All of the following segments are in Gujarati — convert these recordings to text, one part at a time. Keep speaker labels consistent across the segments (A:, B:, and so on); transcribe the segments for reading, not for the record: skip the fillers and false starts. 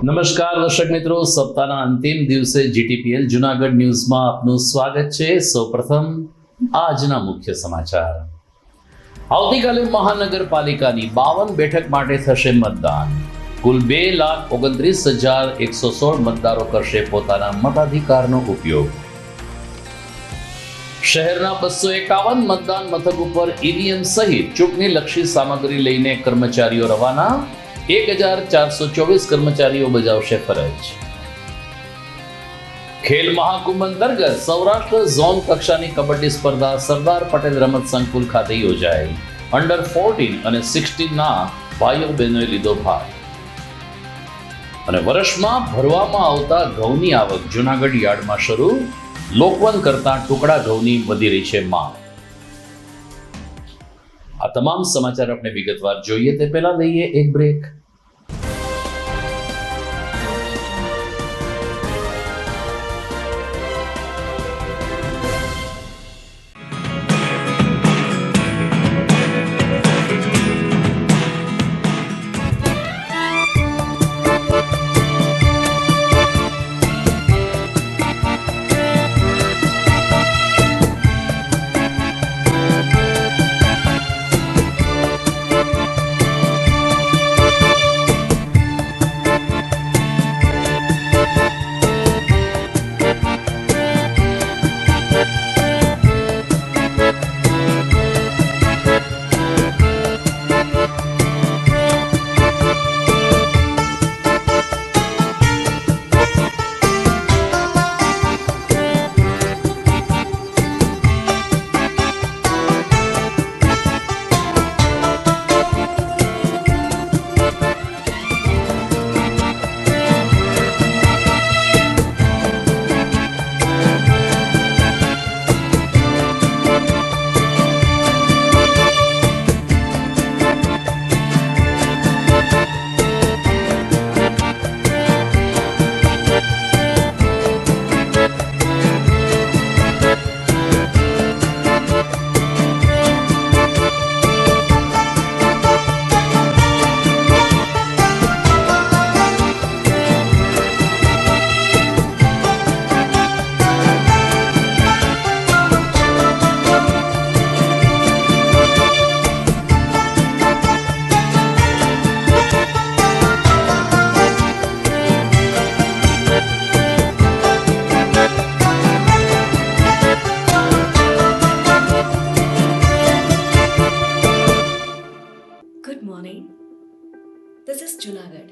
A: નમસ્કાર દર્શક મિત્રો, સપ્તાહના અંતિમ દિવસે જીટીપીએલ જૂનાગઢ ન્યૂઝમાં આપનું સ્વાગત છે। સૌપ્રથમ આજના મુખ્ય સમાચાર। આવતીકાલે મહાનગરપાલિકાની 52 બેઠક માટે થશે મતદાન। કુલ 2,29,116 મતદારો કરશે પોતાના મતાધિકારનો ઉપયોગ। શહેરના 251 મતદાન મથક ઉપર ઈવીએમ સહિત ચૂંટણીલક્ષી સામગ્રી લઈને કર્મચારીઓ રવાના। 1,424 કર્મચારીઓ બજાવશે ફરજ। ખેલ મહાકુંભ અંતર્ગત સૌરાષ્ટ્ર ઝોન કક્ષાની કબડ્ડી સ્પર્ધા સરદાર પટેલ રમત સંકુલ ખાતે યોજાઈ। અંડર 14 અને 16 ના ભાઈઓ બહેનોએ લીધો ભાગ। અને વર્ષમાં ભરવામાં આવતા ઘઉંની આવક જૂનાગઢ યાર્ડમાં શરૂ। લોકવન કરતા ટુકડા ઘઉંની વધી રહી છે માંગ। આ તમામ સમાચાર આપણે વિગતવાર જોઈએ તે પહેલા લઈએ એક break.
B: Good morning. This is Junagadh.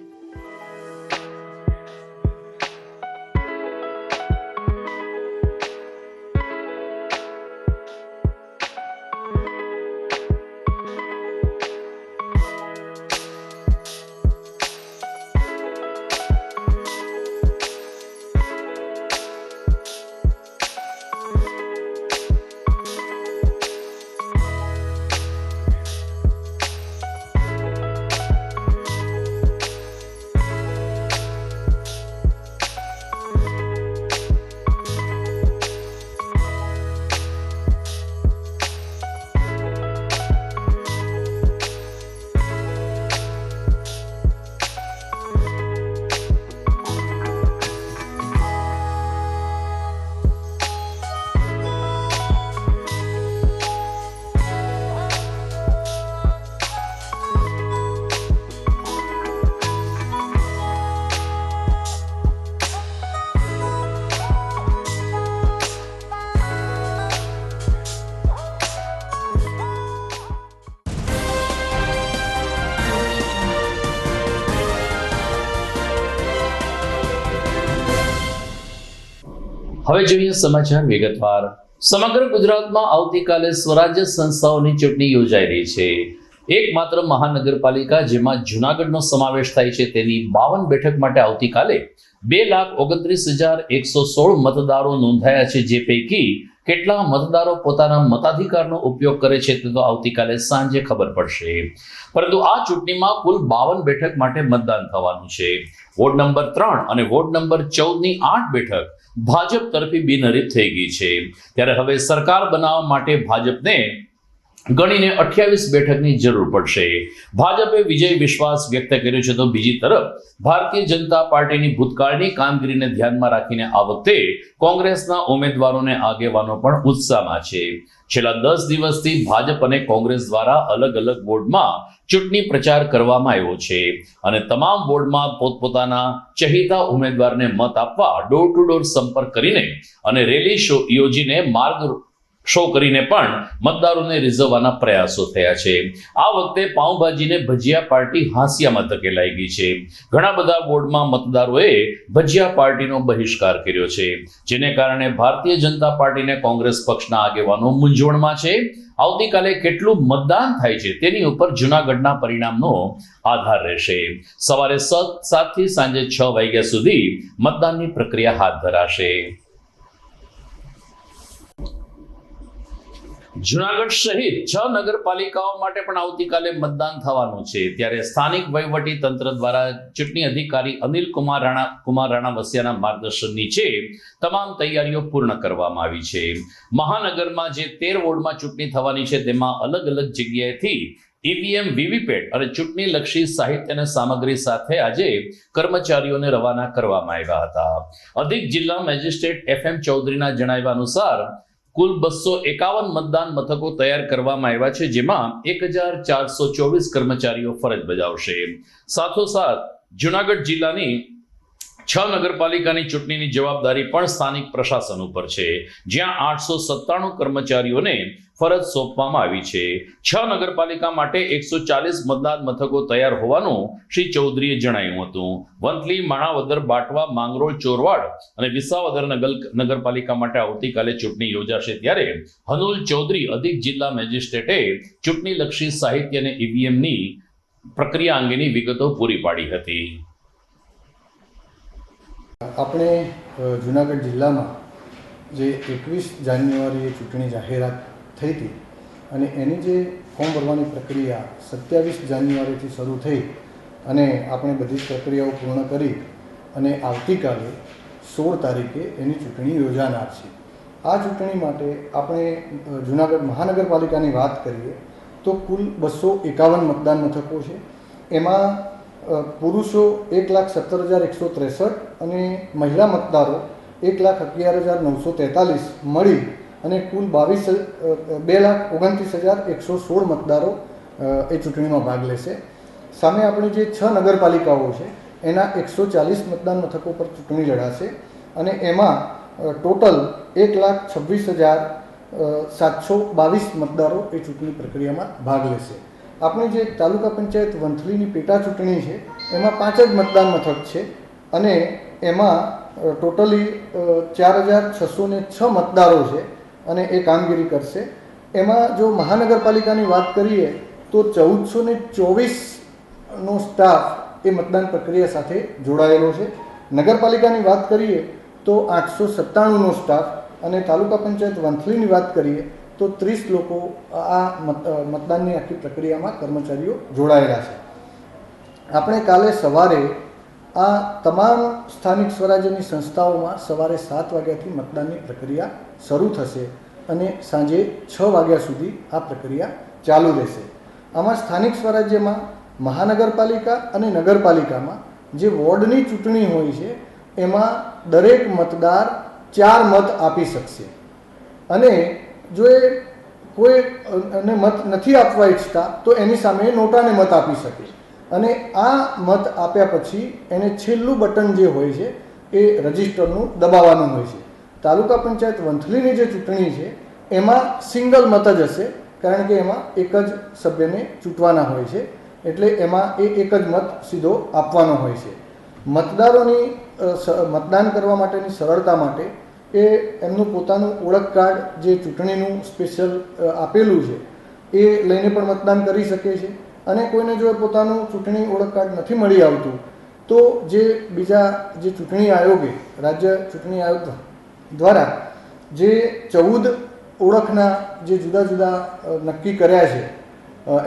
A: હવે જોઈએ સમાચાર વિગતવાર। સમગ્ર ગુજરાતમાં આવતીકાલે સ્વરાજ્ય સંસ્થાઓની ચૂંટણી યોજાઈ રહી છે। એકમાત્ર મહાનગરપાલિકા જેમાં જૂનાગઢનો સમાવેશ થાય છે તેની 52 બેઠક માટે આવતીકાલે 2,29,116 મતદારો નોંધાયા છે। જે પૈકી કેટલા મતદારો પોતાના મતાધિકારનો ઉપયોગ કરે છે તે તો આવતીકાલે સાંજે ખબર પડશે। પરંતુ આ ચૂંટણીમાં કુલ 52 બેઠક માટે મતદાન થવાનું છે। વોર્ડ નંબર 3 અને વોર્ડ નંબર 14 ની 8 બેઠક ભાજપ તરફી બિનહરીફ થઈ ગઈ છે। ત્યારે હવે સરકાર બનાવવા માટે ભાજપને ગણીને 28 બેઠકની જરૂર પડશે. ભાજપે વિજય વિશ્વાસ વ્યક્ત કર્યો છે, તો બીજી તરફ ભારતીય જનતા પાર્ટીની ભૂતકાળની કામગીરીને ધ્યાનમાં રાખીને આ વખતે કોંગ્રેસના ઉમેદવારોને આગેવાનો પણ ઉત્સાહમાં છે. છેલ્લા 10 દિવસથી ભાજપ અને કોંગ્રેસ દ્વારા અલગ અલગ વોર્ડમાં ચૂંટણી પ્રચાર કરવામાં આવ્યો છે અને તમામ વોર્ડમાં પોતપોતાના ચહિતા ઉમેદવારને મત આપવા ડોર ટુ ડોર સંપર્ક કરીને અને રેલી યોજીને માર્ગ શો કરીને પણ મતદારોને રીઝવવાના પ્રયાસો થયા છે. આ વખતે પાઉંભાજીને ભજીયા પાર્ટી હાંસિયામાં ધકેલાઈ ગઈ છે. ઘણા બધા વોર્ડમાં મતદારોએ ભજીયા પાર્ટીનો બહિષ્કાર કર્યો છે, જેને કારણે ભારતીય જનતા પાર્ટીને કોંગ્રેસ પક્ષના આગેવાનો મૂંઝવણમાં છે. આવતીકાલે કેટલું મતદાન થાય છે તેની ઉપર જૂનાગઢના પરિણામનો આધાર રહેશે. સવારે 7 થી સાંજે 6 વાગ્યા સુધી મતદાનની પ્રક્રિયા હાથ ધરાશે. જૂનાગઢ સહિત 6 નગરપાલિકાઓ માટે પણ આવતીકાલે મતદાન થવાનું છે. ત્યારે સ્થાનિક વહીવટી તંત્ર દ્વારા ચૂંટણી અધિકારી અનિલ કુમાર રાણા વસિયાના માર્ગદર્શન નીચે તમામ તૈયારીઓ પૂર્ણ કરવામાં આવી છે. મહાનગરમાં જે 13 વોર્ડમાં ચૂંટણી થવાની છે તેમાં અલગ અલગ જગ્યાએથી ઈવીએમ, વીવીપેટ અને ચૂંટણી લક્ષી સાહિત્ય અને સામગ્રી સાથે આજે કર્મચારીઓને રવાના કરવામાં આવ્યા હતા. અધિક જિલ્લા મેજિસ્ટ્રેટ FM ચૌધરીના જણાવ્યા અનુસાર કુલ 251 મતદાન મથકો તૈયાર કરવામાં આવ્યા છે, જેમાં 1424 કર્મચારીઓ ફરજ બજાવશે. સાથોસાથ જૂનાગઢ જિલ્લાની 6 નગરપાલિકાની ચૂંટણીની જવાબદારી પણ સ્થાનિક પ્રશાસન ઉપર છે, જ્યાં 897 કર્મચારીઓને ફરજ સોંપવામાં આવી છે. 6 નગરપાલિકા માટે 140 મતદાન મથકો તૈયાર હોવાનું શ્રી ચૌધરીએ જણાવ્યું હતું. વંથલી, માણાવદર, બાટવા, માંગરોળ, ચોરવાડ અને વિસાવદર નગરપાલિકા માટે આવતીકાલે ચૂંટણી યોજાશે. ત્યારે હનુલ ચૌધરી અધિક જિલ્લા મેજિસ્ટ્રેટે ચૂંટણી લક્ષી સાહિત્ય અને ઈવીએમની પ્રક્રિયા અંગેની વિગતો પૂરી પાડી હતી.
C: આપણે જૂનાગઢ જિલ્લામાં જે 21 જાન્યુઆરીએ ચૂંટણી જાહેરાત થઈ હતી અને એની જે ફોર્મ ભરવાની પ્રક્રિયા 27 જાન્યુઆરીથી શરૂ થઈ અને આપણે બધી જ પ્રક્રિયાઓ પૂર્ણ કરી અને આવતીકાલે 16 તારીખે એની ચૂંટણી યોજાનાર છે. આ ચૂંટણી માટે આપણે જૂનાગઢ મહાનગરપાલિકાની વાત કરીએ તો કુલ 251 મતદાન મથકો છે. એમાં પુરુષો 1,17,163 અને મહિલા મતદારો 1,11,943 મળી અને કુલ 2,29,116 મતદારો એ ચૂંટણીમાં ભાગ લેશે. સામે આપણી જે 6 નગરપાલિકાઓ છે એના 140 મતદાન મથકો પર ચૂંટણી લડાશે અને એમાં ટોટલ 1,26,722 મતદારો એ ચૂંટણી પ્રક્રિયામાં ભાગ લેશે. આપણી જે તાલુકા પંચાયત વંથલીની પેટા ચૂંટણી છે એમાં 5 જ મતદાન મથક છે અને એમાં ટોટલી 4,606 મતદારો છે અને એ કામગીરી કરશે. એમાં જો મહાનગરપાલિકાની વાત કરીએ તો 1,424નો સ્ટાફ એ મતદાન પ્રક્રિયા સાથે જોડાયેલો છે. નગરપાલિકાની વાત કરીએ તો 897નો સ્ટાફ અને તાલુકા પંચાયત વંથલીની વાત કરીએ તો 30 લોકો આ મતદાનની આખી પ્રક્રિયામાં કર્મચારીઓ જોડાયેલા છે. આપણે કાલે સવારે આ તમામ સ્થાનિક સ્વરાજ્યની સંસ્થાઓમાં સવારે 7 વાગ્યાથી મતદાનની પ્રક્રિયા શરૂ થશે અને સાંજે 6 વાગ્યા સુધી આ પ્રક્રિયા ચાલુ રહેશે. આમાં સ્થાનિક સ્વરાજ્યમાં મહાનગરપાલિકા અને નગરપાલિકામાં જે વોર્ડની ચૂંટણી હોય છે એમાં દરેક મતદાર 4 મત આપી શકશે અને જો એ કોઈ અને મત નથી આપવા ઈચ્છતા તો એની સામે નોટાને મત આપી શકે અને આ મત આપ્યા પછી એને છેલ્લું બટન જે હોય છે એ રજિસ્ટરનું દબાવવાનું હોય છે. તાલુકા પંચાયત વંથલીની જે ચૂંટણી છે એમાં સિંગલ મત જ હશે, કારણ કે એમાં એક જ સભ્યને ચૂંટવાના હોય છે, એટલે એમાં એ એક જ મત સીધો આપવાનો હોય છે. મતદારોની મતદાન કરવા માટેની સરળતા માટે એ એમનું પોતાનું ઓળખ કાર્ડ જે ચૂંટણીનું સ્પેશિયલ આપેલું છે એ લઈને પણ મતદાન કરી શકે છે અને કોઈને જો પોતાનું ચૂંટણી ઓળખ કાર્ડ નથી મળી આવતું તો જે બીજા જે ચૂંટણી આયોગે રાજ્ય ચૂંટણી આયોગ દ્વારા જે 14 ઓળખના જે જુદા જુદા નક્કી કર્યા છે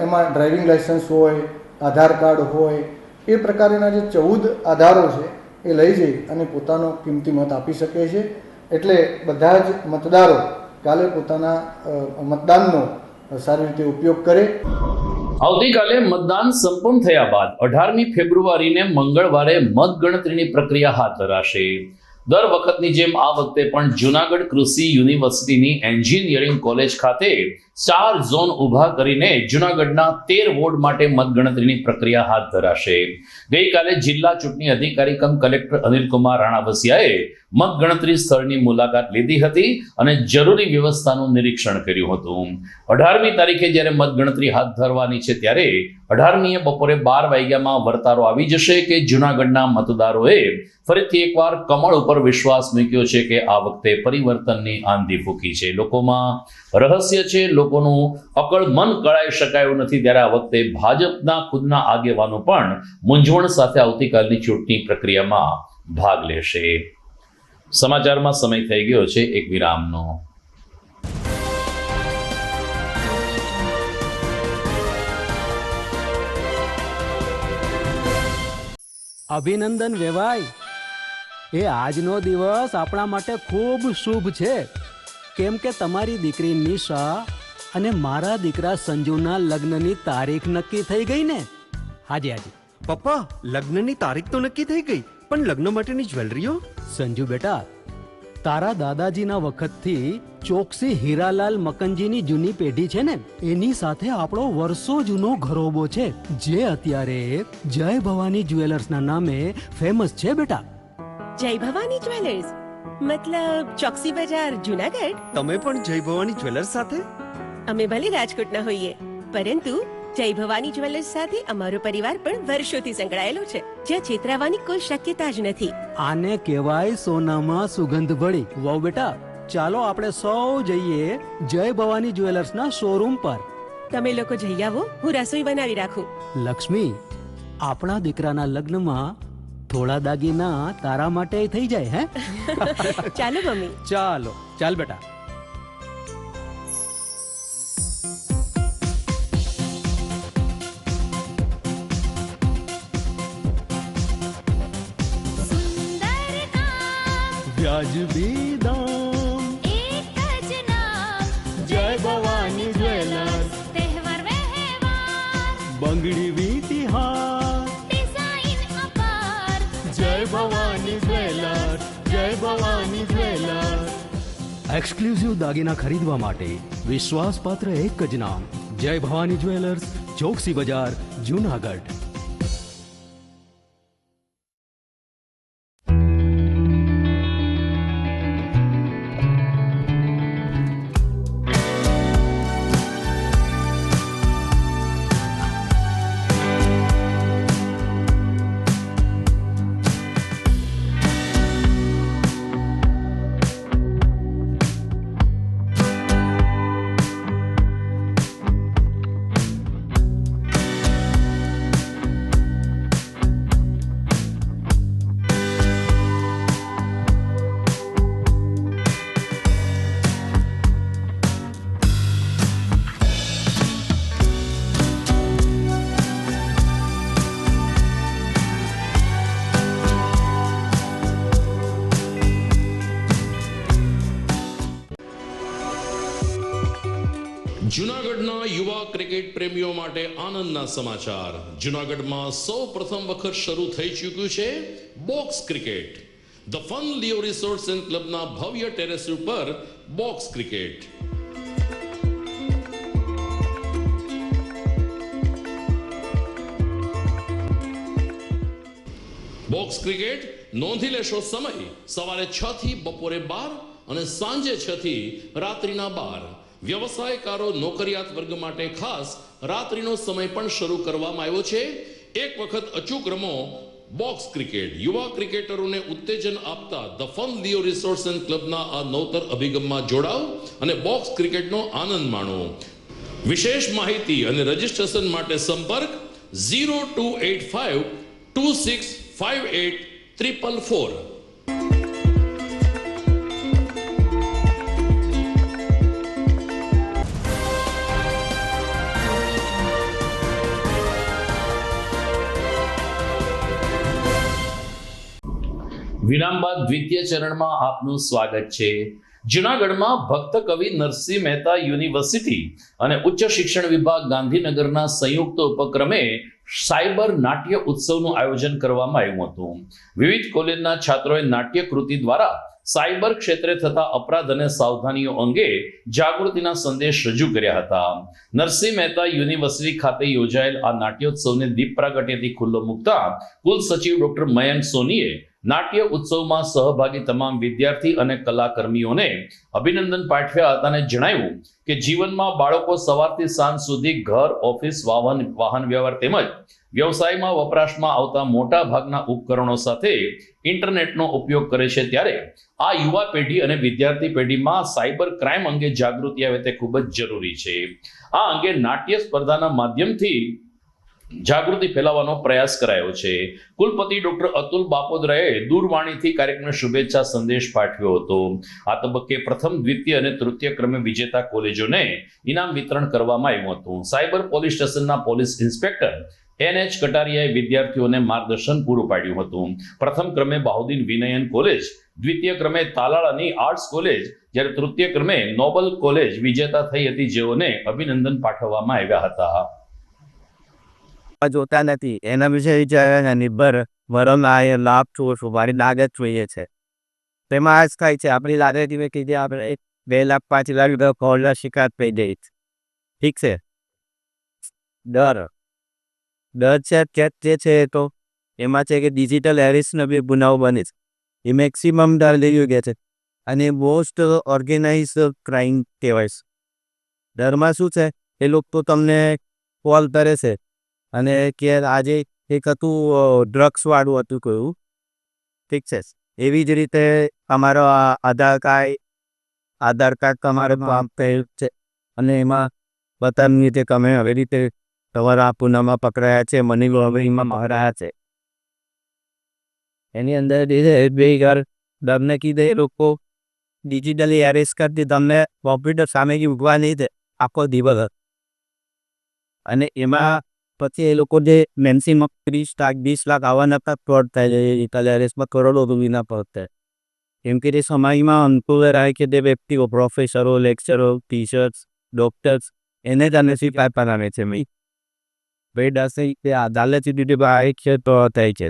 C: એમાં ડ્રાઇવિંગ લાઇસન્સ હોય, આધાર કાર્ડ હોય, એ પ્રકારના જે 14 આધારો છે એ લઈ જઈ અને પોતાનો કિંમતી મત આપી શકે છે. એટલે બધા જ મતદારો કાલે પોતાના મતદાનનો સારી રીતે ઉપયોગ કરે.
A: આવતીકાલે મતદાન સંપન્ન થયા બાદ 18મી ફેબ્રુઆરીને મંગળવારે મતગણતરીની પ્રક્રિયા હાથ ધરાશે. દર વખતની જેમ આ વખતે પણ જૂનાગઢ કૃષિ યુનિવર્સિટીની એન્જિનિયરિંગ કોલેજ ખાતે 4 ઝોન ઊભા કરીને જૂનાગઢના 13 વોર્ડ માટે મતગણતરીની પ્રક્રિયા હાથ ધરાશે. ગઈકાલે જિલ્લા ચૂંટણી અધિકારી કમ કલેક્ટર અનિલકુમાર રાણાવસિયાએ મતગણતરી સ્થળની મુલાકાત લીધી હતી અને જરૂરી વ્યવસ્થાનું નિરીક્ષણ કર્યું હતું. 18મી તારીખે જ્યારે મતગણતરી હાથ ધરવાની છે ત્યારે 18મીએ બપોરે 12 વાગ્યામાં વર્તારો આવી જશે કે જૂનાગઢના મતદારોએ ફરીથી એકવાર કમળ ઉપર વિશ્વાસ મૂક્યો છે કે આ વખતે પરિવર્તનની આંધી ફૂંકી છે. લોકોમાં રહસ્ય છે, લોકોનું અકળ મન કળાઈ શકાયું નથી. ત્યારે આ વખતે ભાજપના ખુદના આગેવાનો પણ મૂંઝવણ સાથે આવતીકાલની ચૂંટણી પ્રક્રિયામાં ભાગ લેશે. સમાચારમાં સમય થઈ ગયો છે એક વિરામનો.
D: અભિનંદન વેવાય. એ આજનો દિવસ આપણા માટે ખૂબ શુભ છે, કેમ કે તમારી દીકરી નિશા અને મારા દીકરા સંજુના લગ્નની તારીખ નક્કી થઈ ગઈ ને. હાજી હાજી
E: પપ્પા, લગ્નની તારીખ તો નક્કી થઈ ગઈ, પણ લગ્ન માટેની જ્વેલરીઓ?
D: સંજુ બેટા, તારા દાદાજીના વખતથી ચોકસી હીરાલાલ મકનજીની જૂની પેઢી છે ને, એની સાથે આપણો વર્ષો જૂનો ઘરોબો છે, જે અત્યારે જય ભવાની જ્વેલર્સના નામે ફેમસ છે બેટા.
F: જય ભવાની જ્વેલર્સ મતલબ ચોકસી બજાર જુનાગઢ?
E: તમે પણ જય ભવાની જ્વેલર્સ સાથે?
F: અમે ભલે રાજકોટના હોઈએ, પરંતુ જય ભવાની જ્વેલર્સ સાથે અમારો પરિવાર પણ વર્ષોથી સંકળાયેલો છે, જ્યાં છેતરાવાની કોઈ શક્યતા જ નથી.
D: આને કહેવાય સોનામાં સુગંધ ભળી. વહુ બેટા, ચાલો આપણે સૌ જઈએ જય ભવાની જ્વેલર્સના શોરૂમ પર.
F: તમે લોકો જઈ આવો, હું રસોઈ બનાવી રાખું.
D: લક્ષ્મી, આપણા દીકરાના લગ્નમાં થોડા દાગીના તારા માટે થઈ જાય. હે
F: ચાલો મમ્મી.
D: ચાલો ચાલ બેટા. વ્યાજબી દામ,
G: એક જ નામ,
D: જય ભવાની જ્વેલર્સ.
G: તહેવાર વ્યવહાર,
D: બંગડી વીટી હાર,
G: ડિઝાઇન અપાર,
D: જય ભવાની જ્વેલર્સ, જય ભવાની જ્વેલર્સ. એક્સક્લુઝિવ દાગીના ખરીદવા માટે વિશ્વાસપાત્ર એક જ નામ, જય ભવાની જ્વેલર્સ, ચોકસી બજાર, જૂનાગઢ.
A: જૂનાગઢના યુવા ક્રિકેટ પ્રેમીઓ માટે આનંદના સમાચાર. જૂનાગઢમાં સૌ પ્રથમ વખત શરૂ થઈ ચૂક્યું છે box cricket. The fun Leo resorts and ક્લબના ભવ્ય ટેરેસ ઉપર બોક્સ ક્રિકેટ. બોક્સ ક્રિકેટ નોંધી લેશો સમય સવારે 6 થી બપોરે 12 અને સાંજે 6 થી રાત્રિના 12. વ્યવસાયકારો, નોકરિયાત વર્ગ માટે ખાસ રાત્રિનો સમય પણ શરૂ કરવામાં આવ્યો છે. એક વખત અચૂક રમો બોક્સ ક્રિકેટ. યુવા ક્રિકેટરોને ઉત્તેજન આપતા the fun Leo resorts and ક્લબના આ નવતર અભિગમમાં જોડાઓ અને બોક્સ ક્રિકેટનો આનંદ માણો. વિશેષ માહિતી અને રજીસ્ટ્રેશન માટે સંપર્ક 0285 2658 444. વિરામ બાદ દ્વિતીય ચરણમાં આપનું સ્વાગત છે. જૂનાગઢમાં ભક્ત કવિ નરસિંહ મહેતા યુનિવર્સિટી અને ઉચ્ચ શિક્ષણ વિભાગ ગાંધીનગરના સંયુક્ત ઉપક્રમે સાયબર નાટ્ય ઉત્સવનું આયોજન કરવામાં આવ્યું હતું. વિવિધ કોલેજના છાત્રોએ નાટ્ય કૃતિ દ્વારા સાયબર ક્ષેત્રે થતા અપરાધ અને સાવધાનીઓ અંગે જાગૃતિના સંદેશ રજૂ કર્યા હતા. નરસિંહ મહેતા યુનિવર્સિટી ખાતે યોજાયેલ આ નાટ્યોત્સવને દીપ પ્રાગટ્યથી ખુલ્લો મૂકતા કુલ સચિવ ડોક્ટર મયંક સોનીએ નાટ્ય ઉત્સવમાં સહભાગી તમામ વિદ્યાર્થી અને કલાકર્મીઓને અભિનંદન પાઠવ્યા હતા અને જણાવ્યું કે જીવનમાં બાળકો સવારથી સાંજ સુધી ઘર, ઓફિસ, વાહન વ્યવહાર તેમજ વ્યવસાયમાં વપરાશમાં આવતા મોટા ભાગના ઉપકરણો સાથે ઇન્ટરનેટનો ઉપયોગ કરે છે, ત્યારે આ યુવા પેઢી અને વિદ્યાર્થી પેઢીમાં સાયબર ક્રાઇમ અંગે જાગૃતિ આવે તે ખૂબ જ જરૂરી છે. આ અંગે નાટ્ય સ્પર્ધાના માધ્યમથી જાગૃતિ ફેલાવવાનો પ્રયાસ કરાયો છે. કુલપતિ ડોક્ટર અતુલ બાપોદરાએ દૂરવાણીથી કાર્યક્રમને શુભેચ્છા સંદેશ પાઠવ્યો હતો. આ તબક્કે પ્રથમ, દ્વિતીય અને તૃતીય ક્રમે વિજેતા કોલેજોને ઇનામ વિતરણ કરવામાં આવ્યું હતું. સાયબર પોલીસ સ્ટેશનના પોલીસ ઇન્સ્પેક્ટર NH કટારિયાએ વિદ્યાર્થીઓને માર્ગદર્શન પૂરું પાડ્યું હતું. પ્રથમ ક્રમે બાહુદ્દીન વિનયન કોલેજ, દ્વિતીય ક્રમે તાલાળાની આર્ટ્સ કોલેજ, જ્યારે તૃતીય ક્રમે નોબલ કોલેજ વિજેતા થઈ હતી, જેઓને અભિનંદન પાઠવવામાં આવ્યા હતા.
H: જોતા નથી એના વિશે વિચારે નિર્ભર વરોના લાભ છું મારી લાગત જોઈએ છે. તેમાં આ જ થાય છે, આપણી લાગત કીધી આપણે 2 લાખ 5 લાખ ફોડના શિકાર થઈ જઈએ. ઠીક છે, ડર છે જે છે તો એમાં છે કે ડિજિટલ હેરેસનો બી ગુનાઓ બને છે. એ મેક્સિમમ ડર લઈ ગયા છે અને મોસ્ટ ઓર્ગેનાઇઝ ક્રાઇમ કહેવાય છે. ડરમાં શું છે, એ લોકો તમને કોલ કરે છે અને કે આજે એક હતું ડ્રગ્સવાળું હતું કહ્યું. ઠીક છે, એવી જ રીતે અમારો આધાર કાર્ડ તમારે કામ થયેલું છે અને એમાં બતાવી રીતે તમે આવી રીતે તમારા પુનામાં પકડાયા છે, મની લોન્ડરિંગમાં પકડાયા છે. એની અંદર તમને કીધે એ લોકો ડિજિટલી એરેસ્ટ કરતી તમને કોમ્પ્યુટર સામે ઉભવા નહીં દે આખો દિવસ. અને એમાં પછી એ લોકો જે મેક્સિમમ 30 લાખ 20 લાખ આવવાના પણ ફ્રોડ થાય છે. ડિજિટલ એરેસ્ટમાં કરોડો રૂપિયાના ફ્રોડ થાય. કેમ કે તે સમયમાં અનુકૂળ રહે કે તે વ્યક્તિઓ પ્રોફેસરો, લેક્ચરો, ટીચર્સ, ડોક્ટર્સ એને જ આને બનાવે છે. ભાઈ દસે તે અદાલત છે તો થાય છે.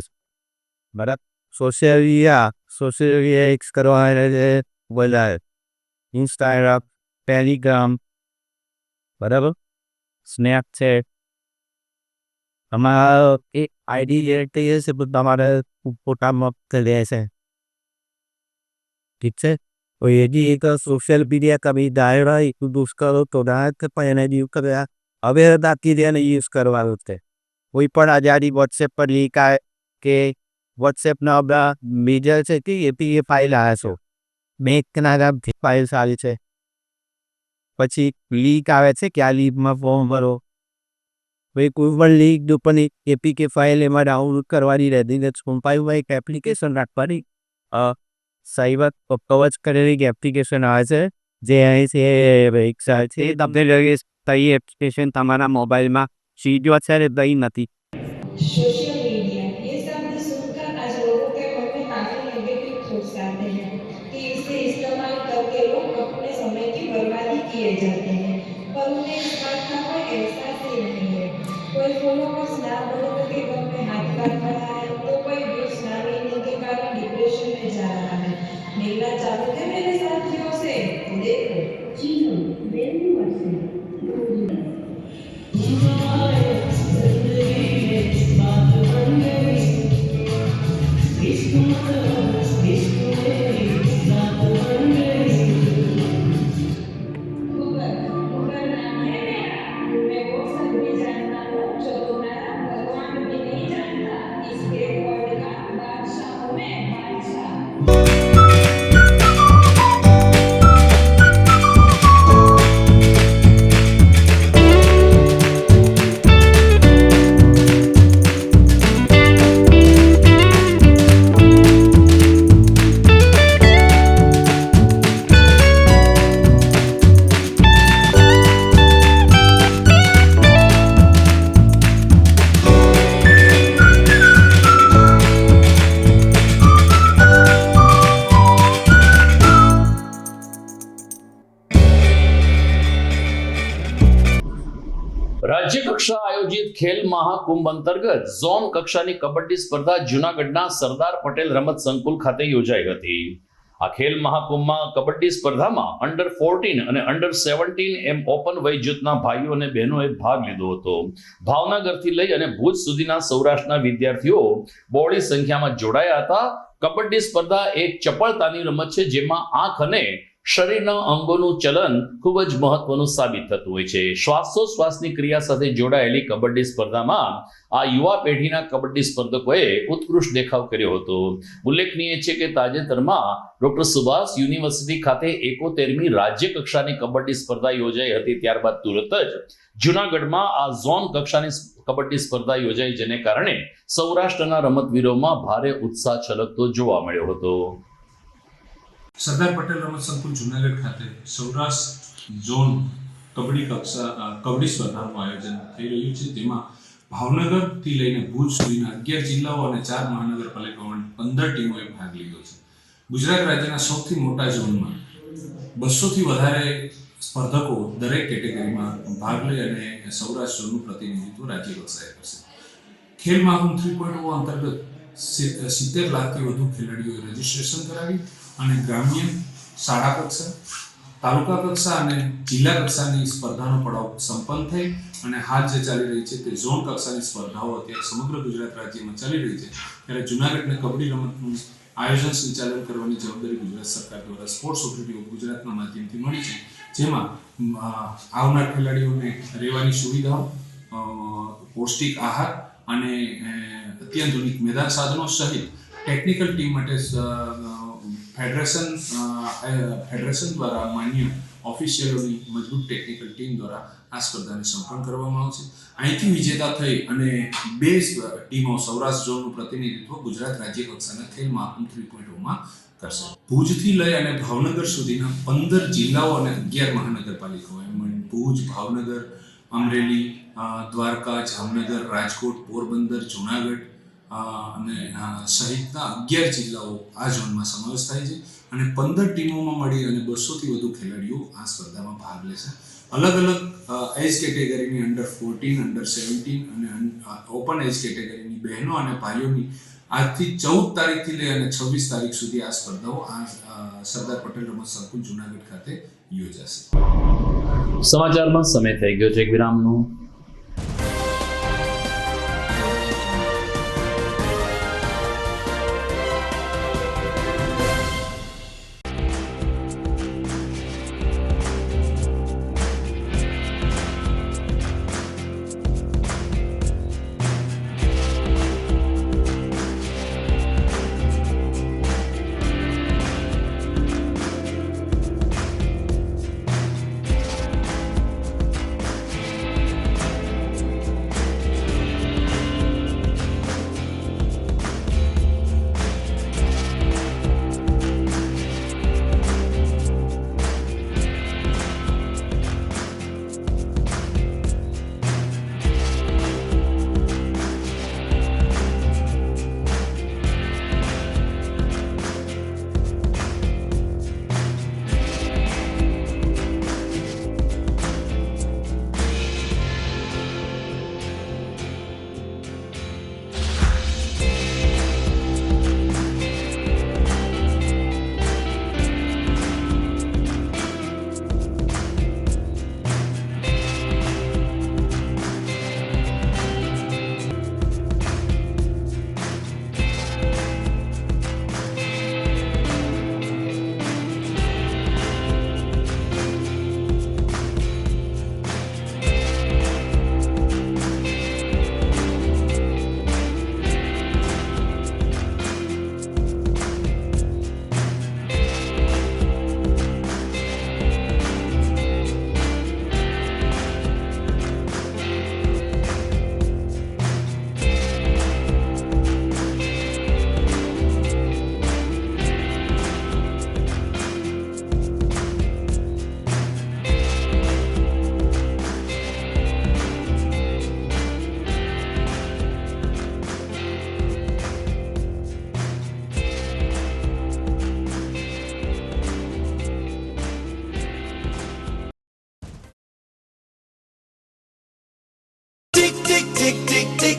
H: બરાબર, સોશિયલ મીડિયા એક્સ કરવા બધા ઇન્સ્ટાગ્રામ, ટેલિગ્રામ, બરાબર, સ્નેપચેટ, અમારા એ આઈડી એડ થઈ જશે પણ તમારે ફોટામાં લે છે. ઠીક છે, તો એની એક સોશિયલ મીડિયા કभी દાયરા યુઝ કરો તો પણ એને યુઝ કર્યા હવે દાખી એને યુઝ કરવાનું છે. કોઈ પણ આજાદી વોટ્સએપ પર લીક આવે કે વોટ્સએપના બધા મેજર છે કે એપી ફાઇલ આવે છો, બેંકના નામથી ફાઇલ આવી છે, પછી લીક આવે છે કે આ લીકમાં ફોર્મ ભરો. ભાઈ કોઈ પણ લીક પણ એપીકે ફાઇલ એમાં ડાઉનલોડ કરવાની રહેતી નથી. કંપાઈમાં એક એપ્લિકેશન રાખવાની, સાયબર કવચ કરેલી એક એપ્લિકેશન આવે છે જે અહીં છે તમને લગે તઈ એપ્લિકેશન તમારા મોબાઈલમાં સીધો છે ને તઈ નથી.
I: सोशल मीडिया ये शब्द सुनकर आज लोगों के मन में काफी नेगेटिव थॉट्स आते हैं कि इसे इस्तेमाल करके लोग अपने समय की बर्बादी किए जाते हैं, पर उन्हें इस बात का कोई एहसास ही नहीं है. कोई फॉलोवर्स ना बढ़ने के गम में हाथ काट रहा है तो कोई व्यूज ना मिलने के कारण डिप्रेशन में जा रहा है. मिलना चाहते थे मेरे साथियों से तो देखो जी हाँ मेरी मर्जी.
A: ખેલ મહાકુંભ અંતર્ગત ઝોન કક્ષાની કબડ્ડી સ્પર્ધા જૂનાગઢના સરદાર પટેલ રમત સંકુલ ખાતે યોજાઈ હતી. આ ખેલ મહાકુંભમાં કબડ્ડી સ્પર્ધામાં અંડર 14 અને અંડર 17 એમ ઓપન વય જૂથના ભાઈઓ અને બહેનોએ ભાગ લીધો હતો. ભાવનગરથી લઈ અને ભુજ સુધીના સૌરાષ્ટ્રના વિદ્યાર્થીઓ બહોળી સંખ્યામાં જોડાયા હતા. કબડ્ડી સ્પર્ધા એક ચપળતાની રમત છે, જેમાં આંખ અને શરીરના અંગોનું ચલન ખૂબ જ મહત્વનું સાબિત થતું હોય છે. શ્વાસોશ્વાસની ક્રિયા સાથે જોડાયેલી કબડ્ડી સ્પર્ધામાં આ યુવા પેઢીના કબડ્ડી સ્પર્ધકોએ ઉત્કૃષ્ટ દેખાવ કર્યો હતો. ઉલ્લેખનીય છે કે તાજેતરમાં ડોક્ટર સુભાષ યુનિવર્સિટી ખાતે 71મી રાજ્ય કક્ષાની કબડ્ડી સ્પર્ધા યોજાઈ હતી. ત્યારબાદ તુરત જ જૂનાગઢમાં આ ઝોન કક્ષાની કબડ્ડી સ્પર્ધા યોજાઈ, જેને કારણે સૌરાષ્ટ્રના રમતવીરોમાં ભારે ઉત્સાહ છલકતો જોવા મળ્યો હતો.
J: સરદાર પટેલ રમત સંકુલ જૂનાગઢ ખાતે સૌરાષ્ટ્ર ઝોન કબડ્ડી સ્પર્ધાનું આયોજન થઈ રહ્યું છે. તેમાં ભાવનગરથી લઈને ભુજ સુધીના 11 જિલ્લાઓ અને 4 મહાનગરપાલિકાઓની 15 ટીમોએ ભાગ લીધો છે. ગુજરાત રાજ્યના સૌથી મોટા ઝોનમાં 200થી વધારે સ્પર્ધકો દરેક કેટેગરીમાં ભાગ લઈ અને સૌરાષ્ટ્ર ઝોનનું પ્રતિનિધિત્વ રાજ્ય કક્ષાએ કરશે. ખેલ મહાકુંભ 3.0 અંતર્ગત 70 લાખથી વધુ ખેલાડીઓએ રજીસ્ટ્રેશન કરાવી અને ગ્રામ્ય, શાળા કક્ષા, તાલુકા કક્ષા અને જિલ્લા કક્ષાની સ્પર્ધાનો પડાવ સંપન્ન થઈ અને હાલ જે ચાલી રહી છે તે ઝોન કક્ષાની સ્પર્ધાઓ અત્યારે સમગ્ર ગુજરાત રાજ્યમાં ચાલી રહી છે. ત્યારે જૂનાગઢને કબડ્ડી રમતનું આયોજન સંચાલન કરવાની જવાબદારી ગુજરાત સરકાર દ્વારા સ્પોર્ટ્સ ઓથોરિટી ઓફ ગુજરાતના માધ્યમથી મળી છે, જેમાં આવનાર ખેલાડીઓને રહેવાની સુવિધાઓ, પૌષ્ટિક આહાર અને અત્યાધુનિક મેદાન સાધનો સહિત ટેકનિકલ ટીમ માટે ફેડરેશન દ્વારા માન્ય ઓફિશિયલોની મજબૂત ટેકનિકલ ટીમ દ્વારા આ સ્પર્ધાને સંપન્ન કરવામાં આવશે. અહીંથી વિજેતા થઈ અને 2 ટીમો સૌરાષ્ટ્ર ઝોનનું પ્રતિનિધિત્વ ગુજરાત રાજ્ય કક્ષાના ખેલ મહાકુંભ 3.0માં કરશે. ભુજથી લઈ અને ભાવનગર સુધીના 15 જિલ્લાઓ અને 11 મહાનગરપાલિકાઓ એમ ભુજ, ભાવનગર, અમરેલી, દ્વારકા, જામનગર, રાજકોટ, પોરબંદર, જૂનાગઢ અને સહિતના 11 જિલ્લાઓ આ ઝોનમાં સમાવેશ થાય છે અને 15 ટીમોમાં મળી અને 200થી વધુ ખેલાડીઓ આ સ્પર્ધામાં ભાગ લેશે. અલગ અલગ એજ કેટેગરીની અંડર 14, અંડર 17 અને ઓપન એજ કેટેગરીની બહેનો અને ભાઈઓની આજથી 14 તારીખથી લઈ અને 26 તારીખ સુધી આ સ્પર્ધાઓ સરદાર પટેલ રમત સંકુલ જૂનાગઢ ખાતે યોજાશે.
A: સમાચારમાં સમય થઈ ગયો છે એક વિરામનો.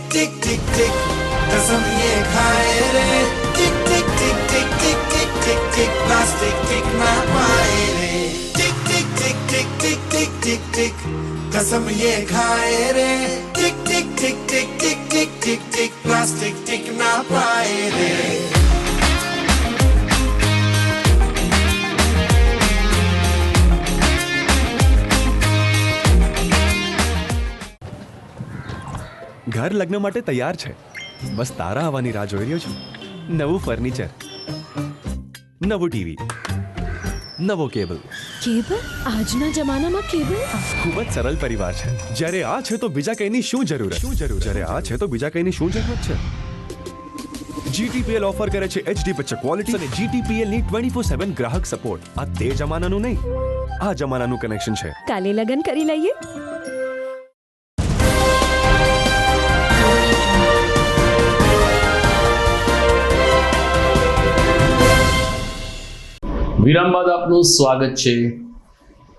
K: टिक टिक टिक टिक कसम ये खाए रे टिक टिक टिक टिक टिक टिक टिक टिक प्लास्टिक टिक ना पाए रे टिक टिक टिक टिक टिक टिक टिक टिक कसम ये खाए रे टिक टिक टिक टिक टिक टिक टिक टिक प्लास्टिक टिक ना पाए रे
L: ઘર લગ્ન માટે તૈયાર છે, બસ તારા આવવાની રાહ જોઈ રહ્યો છું. નવું ફર્નિચર, નવું ટીવી, નવો કેબલ.
B: કેબલ? આજના જમાનામાં કેબલ?
L: ખૂબ જ સરળ પરિવાર છે. જ્યારે આ છે તો બીજા કંઈની શું જરૂર? જ્યારે આ છે તો બીજા કંઈની શું જરૂરત છે? GTPL ઓફર કરે છે HD પિક્ચર ક્વોલિટી અને GTPL ની 24/7 ગ્રાહક સપોર્ટ. આ તે જમાનાનું નહીં, આ જમાનાનું કનેક્શન છે.
B: કાલે લગન કરી લઈએ.
A: વિરામ બાદ આપનું સ્વાગત છે.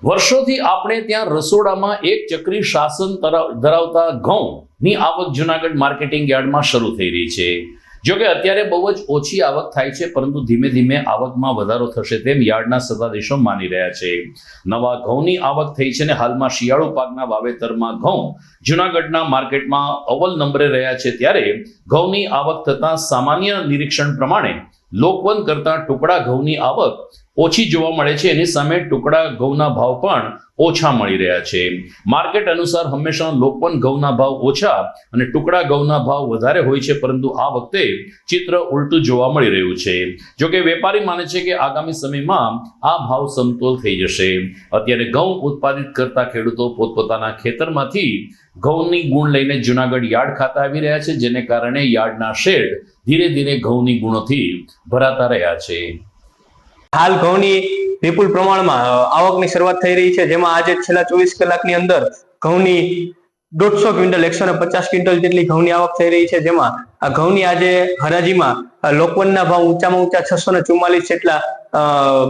A: વર્ષોથી આપણે ત્યાં રસોડામાં એક ચક્રી શાસન ધરાવતા ઘઉંની આવક જુનાગઢ માર્કેટિંગ યાર્ડમાં શરૂ થઈ રહી છે. જો કે અત્યારે બહુ જ ઓછી આવક થાય છે, પરંતુ ધીમે ધીમે આવકમાં વધારો થશે તેમ યાર્ડના સત્તાધીશો માની રહ્યા છે. નવા ઘઉંની આવક થઈ છે અને હાલમાં શિયાળુ પાકના વાવેતરમાં ઘઉં જુનાગઢના માર્કેટમાં અવ્વલ નંબરે રહ્યા છે. ત્યારે ઘઉંની આવક થતાં સામાન્ય નિરીક્ષણ પ્રમાણે લોકવન કરતા ટુકડા ઘઉંની આવક ઓછી જોવા મળે છે. એની સામે ટુકડા ઘઉંના ભાવ પણ ઓછા મળી રહ્યા છે. માર્કેટ અનુસાર હંમેશા લોકવન ઘઉંના ભાવ ઓછા અને ટુકડા ઘઉંના ભાવ વધારે હોય છે, પરંતુ આ વખતે ચિત્ર ઉલટું જોવા મળી રહ્યું છે. જોકે વેપારી માને છે કે આગામી સમયમાં આ ભાવ સમતોલ થઈ જશે. અત્યારે ઘઉં ઉત્પાદિત કરતા ખેડૂતો પોતપોતાના ખેતરમાંથી ઘઉંની ગુણ લઈને જુનાગઢ યાર્ડ ખાતે આવી રહ્યા છે, જેને કારણે યાર્ડના શેડ ધીરે ધીરે ઘઉંની ગુણોથી ભરાતા રહ્યા છે.
M: હાલ ઘઉંની વિપુલ પ્રમાણમાં આવકની શરૂઆત થઈ રહી છે, જેમાં આજે છેલ્લા 24 કલાકની અંદર ઘઉંની 150 ક્વિન્ટલ 150 ક્વિન્ટલ જેટલી ઘઉંની આવક થઈ રહી છે. જેમાં આ ઘઉંની આજે હરાજીમાં લોકવનના ભાવ ઊંચામાં ઊંચા 644 જેટલા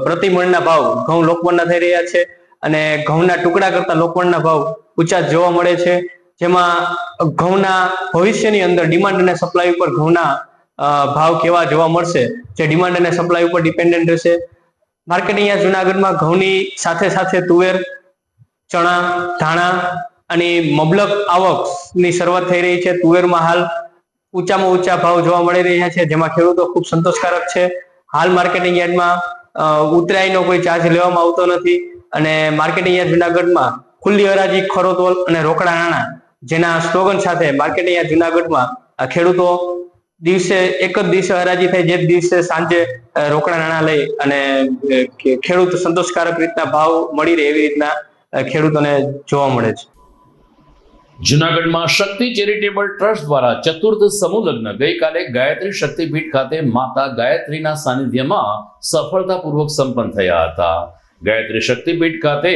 M: પ્રતિમણના ભાવ ઘઉં લોકવનના થઈ રહ્યા છે અને ઘઉંના ટુકડા કરતા લોકવનના ભાવ ઊંચા જોવા મળે છે. જેમાં ઘઉંના ભવિષ્યની અંદર ડિમાન્ડ અને સપ્લાય ઉપર ઘઉંના ભાવ કેવા જોવા મળશે, જે ડિમાન્ડ અને સપ્લાય ઉપર ડિપેન્ડન્ટ રહેશે. માર્કેટિંગ યાર્ડ જુનાગઢમાં ઘઉંની સાથે સાથે તુવેર, ચણા, ધાણા અને મબલક આવકની શરૂઆત થઈ રહી છે. તુવેરમાં હાલ ઊંચામાં ઊંચા ભાવ જોવા મળી રહ્યા છે, જેમાં ખેડૂતો ખૂબ સંતોષકારક છે. હાલ માર્કેટિંગ યાર્ડમાં ઉતરાઈનો કોઈ ચાર્જ લેવામાં આવતો નથી અને માર્કેટિંગ યાર્ડ જુનાગઢમાં ખુલ્લી હરાજી, ખરોતોલ અને રોકડા નાણાં જેના સ્લોગન સાથે માર્કેટિંગ યાર્ડ જુનાગઢમાં ખેડૂતો દિવસે એક જ દિવસે હરાજી થાય, જે દિવસે સાંજે રોકડા નાણાં લઈ અને ખેડૂત સંતોષકારક રીતના ભાવ મળી રહે એવી રીતના ખેડૂતોને જોવા મળે છે.
A: જુનાગઢમાં શક્તિ ચેરિટેબલ ટ્રસ્ટ દ્વારા ચતુર્થ સમૂહ લગ્ન ગઈકાલે ગાયત્રી શક્તિપીઠ ખાતે માતા ગાયત્રીના સાનિધ્યમાં સફળતાપૂર્વક સંપન્ન થયા હતા. ગાયત્રી શક્તિપીઠ ખાતે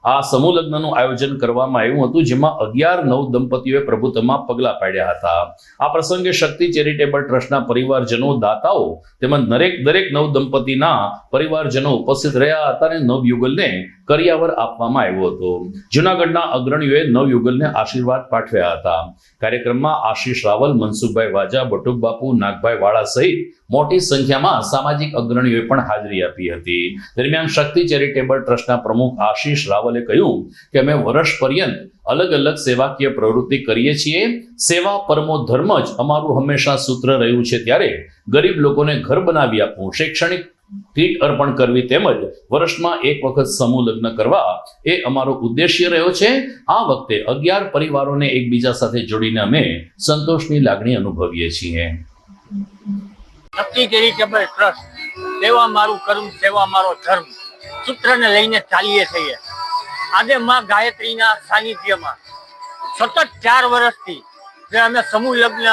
A: આ સમૂહ લગ્નનું આયોજન કરવામાં આવ્યું હતું, જેમાં 11 નવ દંપતીઓએ પ્રભુત્વમાં પગલા પાડ્યા હતા. આ પ્રસંગે શક્તિ ચેરિટેબલ ટ્રસ્ટના પરિવારજનો, દાતાઓ તેમજ દરેક નવ દંપતીના પરિવારજનો ઉપસ્થિત રહ્યા હતા અને નવયુગલને કરિયાવર આપવામાં આવ્યો હતો. જુનાગઢના અગ્રણીઓએ નવયુગલને આશીર્વાદ પાઠવ્યા હતા. કાર્યક્રમમાં આશીષ રાવલ, મનસુખભાઈ વાજા, બટુક બાપુ, નાગભાઈ વાળા સહિત મોટી સંખ્યામાં સામાજિક અગ્રણીઓએ પણ હાજરી આપી હતી. દરમિયાન શક્તિ ચેરિટેબલ ટ્રસ્ટના પ્રમુખ આશીષ રાવલે કહ્યું કે અમે વર્ષ પર્યંત અલગ અલગ સેવાકીય પ્રવૃત્તિ કરીએ છીએ. સેવા પરમો ધર્મ જ અમારું હંમેશા સૂત્ર રહ્યું છે. ત્યારે ગરીબ લોકોને ઘર બનાવી આપવું, શૈક્ષણિક કીટ અર્પણ કરવી તેમજ વર્ષમાં એક વખત સમૂહ લગ્ન કરવા એ અમારો ઉદ્દેશ્ય રહ્યો છે. આ વખતે 11 પરિવારોને એકબીજા સાથે જોડીને અમે સંતોષની લાગણી અનુભવીએ છીએ.
N: શક્તિ ચેરિટેબલ ટ્રસ્ટ સેવા મારું કર્મ, સેવા મારો ધર્મ સૂત્રને લઈને ચાલીએ છીએ. આજે માં ગાયત્રીના સાનિધ્યમાં સતત 4 વર્ષથી જે અમે સમૂહ લગ્ન,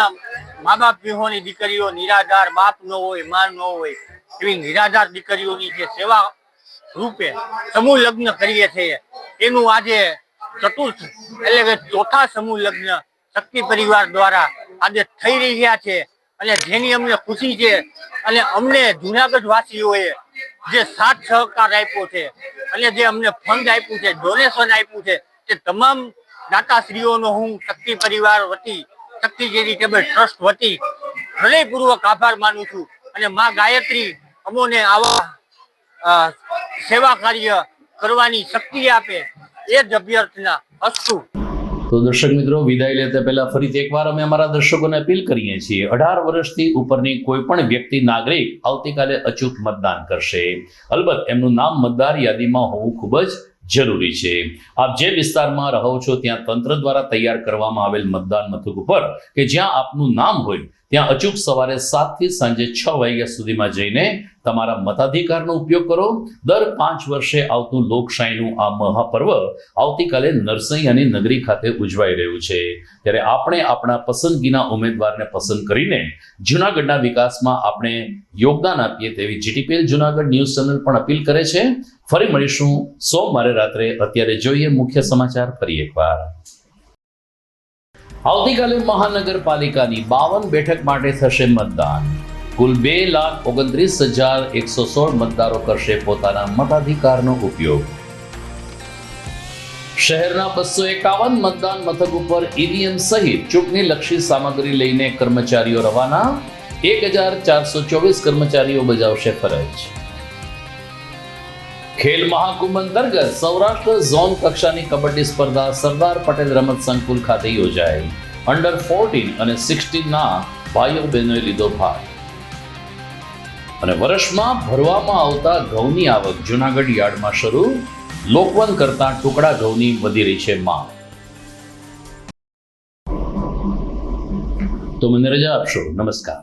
N: મા બાપ વિહોણી દીકરીઓ, નિરાધાર, બાપ ન હોય, માં ન હોય એવી નિરાધાર દીકરીઓની જે સેવા રૂપે સમૂહ લગ્ન કરીએ છીએ, એનું આજે ચતુર્થ એટલે કે ચોથા સમૂહ લગ્ન શક્તિ પરિવાર દ્વારા આજે થઈ રહ્યા છે અને જેની અમને ખુશી છે. અને અમને જુનાગઢ વાસીઓએ જે સાથ સહકાર આપ્યો છે અને જે અમને ફંડ આપ્યું છે, ડોનેશન આપ્યું છે, તે તમામ દાતાશ્રીઓનો હું શક્તિ પરિવાર વતી શક્તિ ચેરિટેબલ ટ્રસ્ટ વતી હૃદયપૂર્વક આભાર માનું છું અને માં ગાયત્રી અમોને આવા સેવા કાર્ય કરવાની શક્તિ આપે એ જ અભ્યર્થના અસ્તુ.
A: તો દર્શક મિત્રો, વિદાય લેતા પહેલા ફરીથી એકવાર અમે અમારા દર્શકોને અપીલ કરીએ છીએ, 18 વર્ષથી ઉપરની કોઈ પણ વ્યક્તિ નાગરિક આવતીકાલે અચૂક મતદાન કરશે. અલબત્ત એમનું નામ મતદાર યાદીમાં હોવું ખૂબ જ જરૂરી છે. આપ જે વિસ્તારમાં રહો છો ત્યાં તંત્ર દ્વારા તૈયાર કરવામાં આવેલ મતદાન મથક ઉપર કે જ્યાં આપનું નામ હોય ત્યાં અચૂક સવારે 7 થી સાંજે 6 વાગ્યા સુધીમાં જઈને તમારા મતાધિકારનો ઉપયોગ કરો. દર 5 વર્ષે આવતું લોકશાહીનું આ મહાપર્વ આવતીકાલે નરસૈયાની નગરી ખાતે ઉજવાઈ રહ્યું છે. ત્યારે આપણે આપણા પસંદગીના ઉમેદવારને પસંદ કરીને જૂનાગઢના વિકાસમાં આપણે યોગદાન આપીએ તેવી જીટીપીએલ જૂનાગઢ ન્યૂઝ ચેનલ પણ અપીલ કરે છે. ફરી મળીશું સોમવારે રાત્રે. અત્યારે જોઈએ મુખ્ય સમાચાર ફરી એકવાર. આવતીકાલે મહાનગરપાલિકાની 52 બેઠક માટે થશે મતદાન. કુલ 2,29,116 મતદારો કરશે પોતાના મતાધિકારનો ઉપયોગ. શહેરના 251 મતદાન મથક ઉપર ઈવીએમ સહિત ચૂંટણીલક્ષી સામગ્રી લઈને કર્મચારીઓ રવાના. 1,424 કર્મચારીઓ બજાવશે ફરજ. ખેલ મહાકુંભ અંતર્ગત સૌરાષ્ટ્ર ઝોન કક્ષાની કબડ્ડી સ્પર્ધા સરદાર પટેલ રમત સંકુલ ખાતે યોજાઈ. અંડર 14 અને 16 ના ભાઈઓ બહેનોએ લીધો ભાગ. અને વર્ષમાં ભરવામાં આવતા ઘઉંની આવક જૂનાગઢ યાર્ડમાં શરૂ. લોકવન કરતા ટુકડા ઘઉંની વધી રહી છે માંગ. તો મને રજા આપશો. નમસ્કાર.